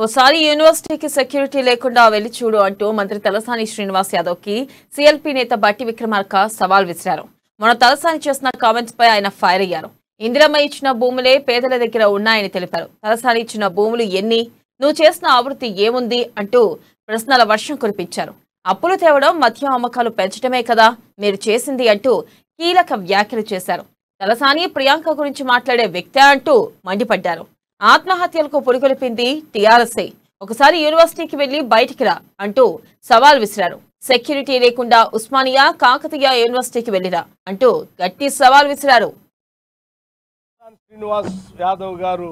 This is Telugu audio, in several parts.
ఓసారి యూనివర్సిటీకి సెక్యూరిటీ లేకుండా వెళ్లి చూడు అంటూ మంత్రి తలసాని శ్రీనివాస్ యాదవ్ కి సీఎల్పీ నేత బట్టి విక్రమార్క సవాల్ విసిరారు. మన తలసాని చేసిన కామెంట్స్ పై ఆయన ఫైర్ అయ్యారు. ఇందిరమ్మ ఇచ్చిన భూములే పేదల దగ్గర ఉన్నాయని తెలిపారు. తలసాని ఇచ్చిన భూములు ఎన్ని, నువ్వు చేసిన అభివృద్ధి ఏముంది అంటూ ప్రశ్నల వర్షం కురిపించారు. అప్పులు తేవడం, మద్యం అమ్మకాలు పెంచడమే కదా మీరు చేసింది అంటూ కీలక వ్యాఖ్యలు చేశారు. తలసాని ప్రియాంక గురించి మాట్లాడే వ్యక్తే అంటూ మండిపడ్డారు. ఆత్మహత్యలకు పురికొల్పింది టీఆర్ఎస్ఏ. ఒకసారి యూనివర్సిటీకి వెళ్లి బయటికి రా అంటూ సవాల్ విసిరారు. సెక్యూరిటీ లేకుండా ఉస్మానియా, కాకతీయ యూనివర్సిటీకి వెళ్లిరా అంటూ గట్టి సవాల్ విసిరారు. శ్రీనివాస్ యాదవ్ గారు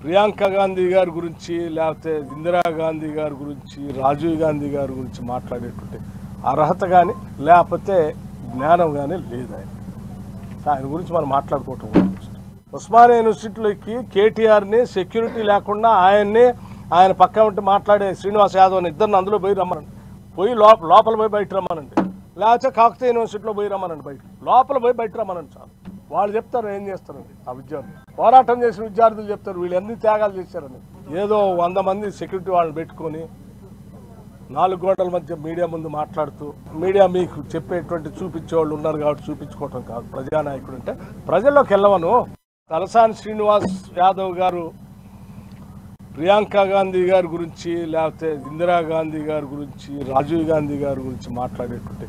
ప్రియాంక గాంధీ గారి గురించి, లేకపోతే ఇందిరాగాంధీ గారి గురించి, రాజీవ్ గాంధీ గారి గురించి మాట్లాడేటువంటి అర్హత కానీ లేకపోతే జ్ఞానం కానీ లేదు. ఆయన గురించి మనం మాట్లాడుకోవటం. ఉస్మానియా యూనివర్సిటీలోకి కేటీఆర్ని సెక్యూరిటీ లేకుండా ఆయన పక్క ఉంటే మాట్లాడే శ్రీనివాస్ యాదవ్ని ఇద్దరిని అందులో పోయి రమ్మనండి, పోయి లోపల పోయి బయట రమ్మనండి, లేకపోతే కాకతీయ యూనివర్సిటీలో పోయి రమ్మనండి, బయట లోపల పోయి బయట రమ్మనండి. చాలు, వాళ్ళు చెప్తారు ఏం చేస్తారండి. ఆ విద్యార్థులు పోరాటం చేసిన విద్యార్థులు చెప్తారు వీళ్ళు ఎన్ని త్యాగాలు చేశారని. ఏదో 100 మంది సెక్యూరిటీ వాళ్ళని పెట్టుకొని 4 గోడల మధ్య మీడియా ముందు మాట్లాడుతూ, మీడియా మీకు చెప్పేటువంటి చూపించేవాళ్ళు ఉన్నారు కాబట్టి చూపించుకోవటం కాదు. ప్రజానాయకుడు అంటే ప్రజల్లోకి వెళ్ళవను. తలసాని శ్రీనివాస్ యాదవ్ గారు ప్రియాంక గాంధీ గారి గురించి, లేకపోతే ఇందిరాగాంధీ గారి గురించి, రాజీవ్ గాంధీ గారి గురించి మాట్లాడేటువంటి